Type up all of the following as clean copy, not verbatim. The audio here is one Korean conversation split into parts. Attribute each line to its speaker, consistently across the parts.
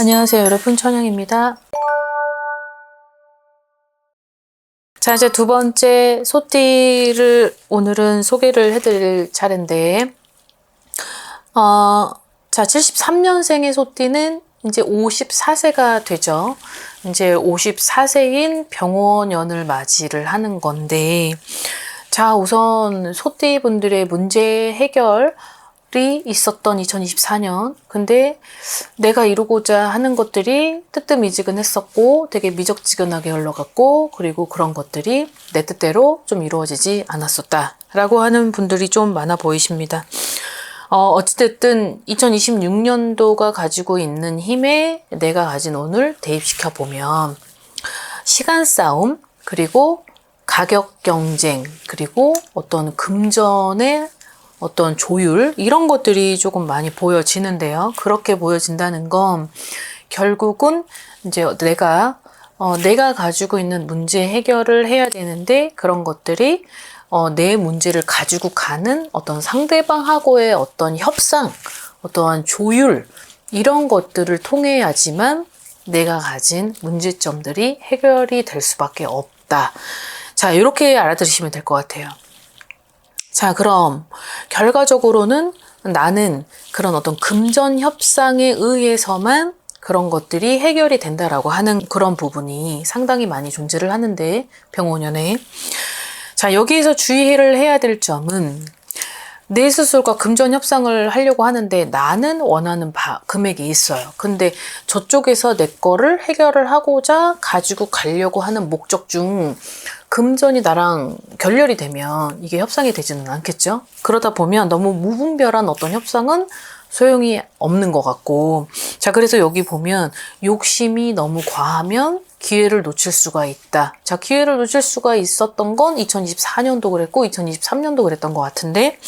Speaker 1: 안녕하세요 여러분, 천영입니다. 자, 이제 두 번째 소띠를 오늘은 소개를 해드릴 차례인데 자, 73년생의 소띠는 이제 54세가 되죠. 이제 54세인 병원연을 맞이를 하는 건데, 자, 우선 소띠 분들의 문제 해결이 있었던 2024년. 근데 내가 이루고자 하는 것들이 뜨뜻미지근했었고 되게 미적지근하게 흘러갔고, 그리고 그런 것들이 내 뜻대로 좀 이루어지지 않았었다 라고 하는 분들이 좀 많아 보이십니다. 어찌됐든 2026년도가 가지고 있는 힘에 내가 가진 운을 대입시켜 보면 시간 싸움, 그리고 가격 경쟁, 그리고 어떤 금전의 어떤 조율, 이런 것들이 조금 많이 보여지는데요. 그렇게 보여진다는 건 결국은 이제 내가 가지고 있는 문제 해결을 해야 되는데, 그런 것들이 내 문제를 가지고 가는 어떤 상대방하고의 어떤 협상, 어떠한 조율, 이런 것들을 통해야지만 내가 가진 문제점들이 해결이 될 수밖에 없다. 자, 이렇게 알아들으시면 될 것 같아요. 자, 그럼 결과적으로는 나는 그런 어떤 금전 협상에 의해서만 그런 것들이 해결이 된다라고 하는 그런 부분이 상당히 많이 존재를 하는데, 병원연에. 자, 여기에서 주의를 해야 될 점은, 내 스스로가 금전 협상을 하려고 하는데 나는 원하는 금액이 있어요. 근데 저쪽에서 내 거를 해결을 하고자 가지고 가려고 하는 목적 중 금전이 나랑 결렬이 되면 이게 협상이 되지는 않겠죠? 그러다 보면 너무 무분별한 어떤 협상은 소용이 없는 것 같고, 자, 그래서 여기 보면 욕심이 너무 과하면 기회를 놓칠 수가 있다. 자, 기회를 놓칠 수가 있었던 건 2024년도 그랬고 2023년도 그랬던 것 같은데,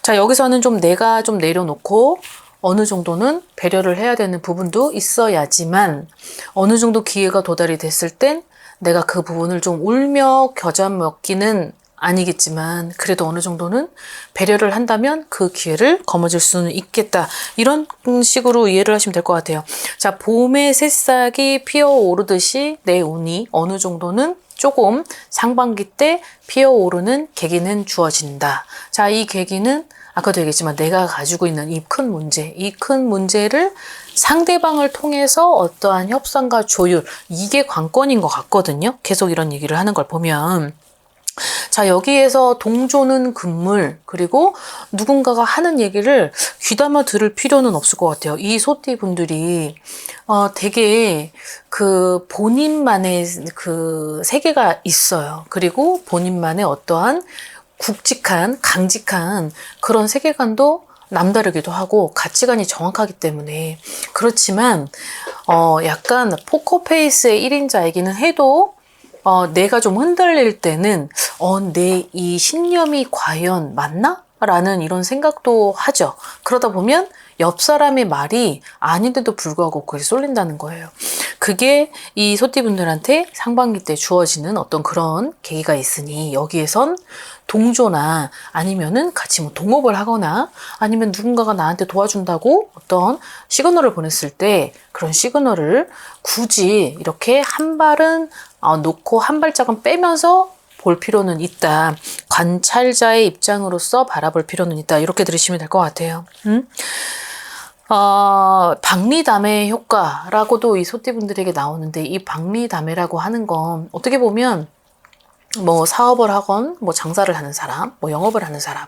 Speaker 1: 자, 여기서는 좀 내가 좀 내려놓고 어느 정도는 배려를 해야 되는 부분도 있어야지만, 어느 정도 기회가 도달이 됐을 땐 내가 그 부분을 좀 울며 겨자 먹기는 아니겠지만, 그래도 어느 정도는 배려를 한다면 그 기회를 거머쥘 수는 있겠다. 이런 식으로 이해를 하시면 될 것 같아요. 자, 봄의 새싹이 피어오르듯이 내 운이 어느 정도는 조금 상반기 때 피어오르는 계기는 주어진다. 자, 이 계기는 아까도 얘기했지만 내가 가지고 있는 이 큰 문제, 이 큰 문제를 상대방을 통해서 어떠한 협상과 조율, 이게 관건인 것 같거든요. 계속 이런 얘기를 하는 걸 보면. 자, 여기에서 동조는 금물, 그리고 누군가가 하는 얘기를 귀담아 들을 필요는 없을 것 같아요. 이 소띠 분들이 되게 그 본인만의 그 세계가 있어요. 그리고 본인만의 어떠한 굵직한, 강직한 그런 세계관도 남다르기도 하고 가치관이 정확하기 때문에. 그렇지만 약간 포커페이스의 1인자이기는 해도 내가 좀 흔들릴 때는 내 이 신념이 과연 맞나? 라는 이런 생각도 하죠. 그러다 보면 옆 사람의 말이 아닌데도 불구하고 그게 쏠린다는 거예요. 그게 이 소띠분들한테 상반기 때 주어지는 어떤 그런 계기가 있으니, 여기에선 동조나 아니면은 같이 뭐 동업을 하거나, 아니면 누군가가 나한테 도와준다고 어떤 시그널을 보냈을 때 그런 시그널을 굳이 이렇게 한 발은 놓고 한 발짝은 빼면서 볼 필요는 있다. 관찰자의 입장으로서 바라볼 필요는 있다. 이렇게 들으시면 될 것 같아요. 박리담의 효과라고도 이 소띠분들에게 나오는데, 이 박리담회라고 하는 건 어떻게 보면 뭐 사업을 하건 뭐 장사를 하는 사람, 뭐 영업을 하는 사람,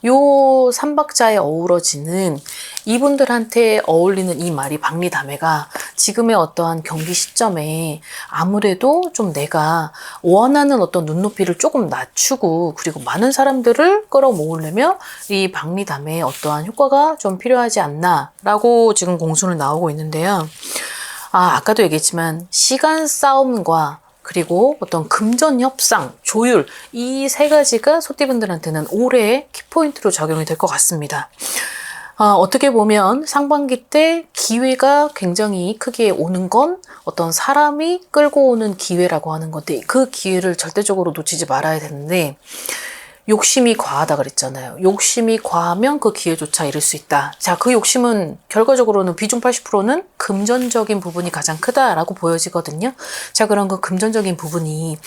Speaker 1: 요 삼박자에 어우러지는 이분들한테 어울리는 이 말이, 박리담회가 지금의 어떠한 경기 시점에 아무래도 좀 내가 원하는 어떤 눈높이를 조금 낮추고, 그리고 많은 사람들을 끌어모으려면 이 박리담회의 어떠한 효과가 좀 필요하지 않나 라고 지금 공수는 나오고 있는데요. 아까도 얘기했지만 시간 싸움과 그리고 어떤 금전 협상, 조율, 이 세 가지가 소띠분들한테는 올해의 키포인트로 적용이 될 것 같습니다. 어떻게 보면 상반기 때 기회가 굉장히 크게 오는 건 어떤 사람이 끌고 오는 기회라고 하는 건데, 그 기회를 절대적으로 놓치지 말아야 되는데, 욕심이 과하다 그랬잖아요. 욕심이 과하면 그 기회조차 잃을 수 있다. 자, 그 욕심은 결과적으로는 비중 80%는 금전적인 부분이 가장 크다라고 보여지거든요. 자, 그럼 그 금전적인 부분이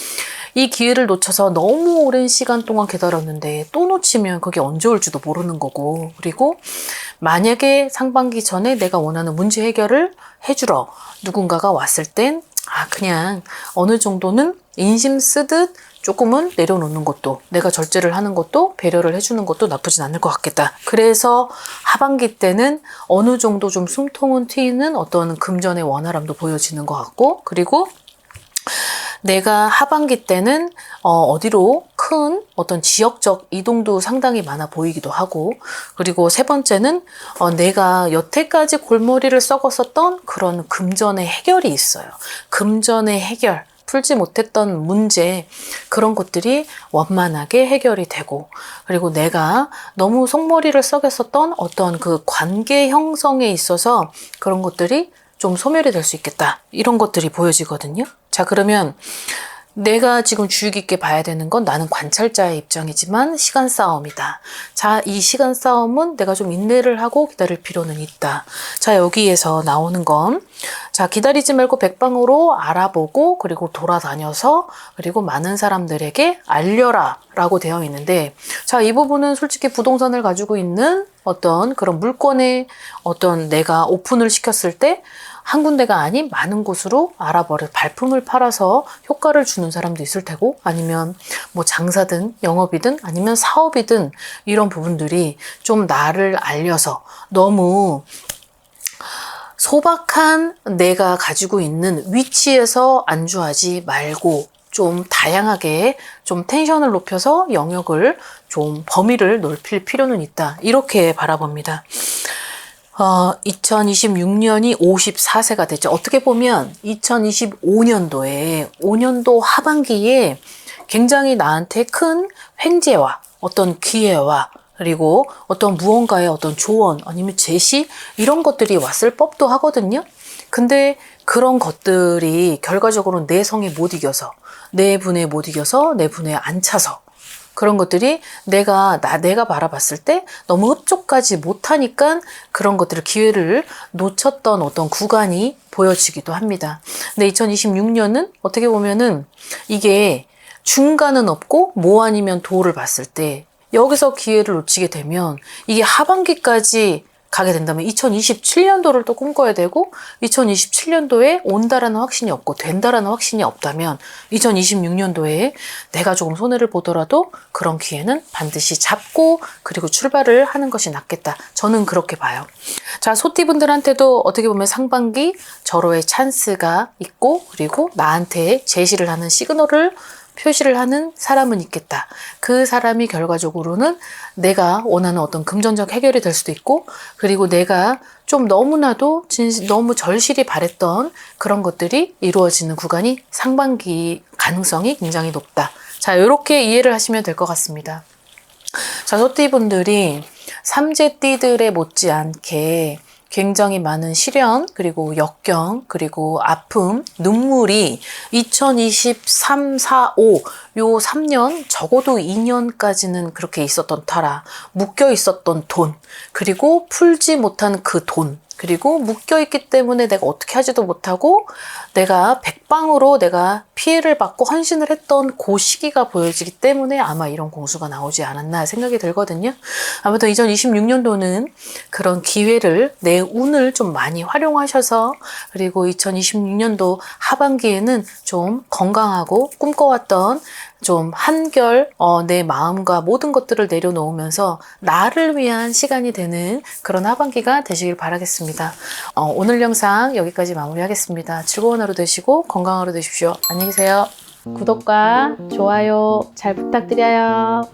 Speaker 1: 이 기회를 놓쳐서 너무 오랜 시간 동안 기다렸는데 또 놓치면 그게 언제 올지도 모르는 거고, 그리고 만약에 상반기 전에 내가 원하는 문제 해결을 해주러 누군가가 왔을 땐 그냥 어느 정도는 인심 쓰듯 조금은 내려놓는 것도, 내가 절제를 하는 것도, 배려를 해주는 것도 나쁘진 않을 것 같겠다. 그래서 하반기 때는 어느 정도 좀 숨통은 트이는 어떤 금전의 원활함도 보여지는 것 같고, 그리고 내가 하반기 때는 어디로 큰 어떤 지역적 이동도 상당히 많아 보이기도 하고, 그리고 세 번째는 내가 여태까지 골머리를 썩었었던 그런 금전의 해결이 있어요. 금전의 해결, 풀지 못했던 문제, 그런 것들이 원만하게 해결이 되고, 그리고 내가 너무 속머리를 썩였었던 어떤 그 관계 형성에 있어서 그런 것들이 좀 소멸이 될 수 있겠다. 이런 것들이 보여지거든요. 자, 그러면 내가 지금 주의 깊게 봐야 되는 건, 나는 관찰자의 입장이지만 시간 싸움이다. 자, 이 시간 싸움은 내가 좀 인내를 하고 기다릴 필요는 있다. 자, 여기에서 나오는 건, 자, 기다리지 말고 백방으로 알아보고, 그리고 돌아다녀서, 그리고 많은 사람들에게 알려라 라고 되어 있는데, 자, 이 부분은 솔직히 부동산을 가지고 있는 어떤 그런 물건의 어떤 내가 오픈을 시켰을 때 한 군데가 아닌 많은 곳으로 알아버려 발품을 팔아서 효과를 주는 사람도 있을 테고, 아니면 뭐 장사든 영업이든 아니면 사업이든 이런 부분들이 좀 나를 알려서 너무 소박한 내가 가지고 있는 위치에서 안주하지 말고 좀 다양하게 좀 텐션을 높여서 영역을 좀 범위를 넓힐 필요는 있다. 이렇게 바라봅니다. 2026년이 54세가 됐죠. 어떻게 보면 2025년도에 5년도 하반기에 굉장히 나한테 큰 횡재와 어떤 기회와 그리고 어떤 무언가의 어떤 조언 아니면 제시 이런 것들이 왔을 법도 하거든요. 근데 그런 것들이 결과적으로 내 성에 못 이겨서, 내 분에 못 이겨서, 내 분에 안 차서, 그런 것들이 내가 바라봤을 때 너무 흡족하지 못하니까 그런 것들을 기회를 놓쳤던 어떤 구간이 보여지기도 합니다. 근데 2026년은 어떻게 보면은 이게 중간은 없고 뭐 아니면 도를 봤을 때 여기서 기회를 놓치게 되면 이게 하반기까지 가게 된다면 2027년도를 또 꿈꿔야 되고, 2027년도에 온다라는 확신이 없고 된다라는 확신이 없다면 2026년도에 내가 조금 손해를 보더라도 그런 기회는 반드시 잡고 그리고 출발을 하는 것이 낫겠다. 저는 그렇게 봐요. 자, 소띠분들한테도 어떻게 보면 상반기 절호의 찬스가 있고, 그리고 나한테 제시를 하는 시그널을 표시를 하는 사람은 있겠다. 그 사람이 결과적으로는 내가 원하는 어떤 금전적 해결이 될 수도 있고, 그리고 내가 좀 너무나도 너무 절실히 바랬던 그런 것들이 이루어지는 구간이 상반기 가능성이 굉장히 높다. 자, 이렇게 이해를 하시면 될 것 같습니다. 자, 소띠분들이 삼재띠들에 못지않게 굉장히 많은 시련, 그리고 역경, 그리고 아픔, 눈물이 2023, 4, 5, 요 3년, 적어도 2년까지는 그렇게 있었던 터라, 묶여 있었던 돈, 그리고 풀지 못한 그 돈, 그리고 묶여있기 때문에 내가 어떻게 하지도 못하고 내가 백방으로 내가 피해를 받고 헌신을 했던 그 시기가 보여지기 때문에 아마 이런 공수가 나오지 않았나 생각이 들거든요. 아무튼 2026년도는 그런 기회를, 내 운을 좀 많이 활용하셔서, 그리고 2026년도 하반기에는 좀 건강하고 꿈꿔왔던 좀 한결 내 마음과 모든 것들을 내려놓으면서 나를 위한 시간이 되는 그런 하반기가 되시길 바라겠습니다. 오늘 영상 여기까지 마무리하겠습니다. 즐거운 하루 되시고 건강한 하루 되십시오. 안녕히 계세요. 구독과 좋아요 잘 부탁드려요.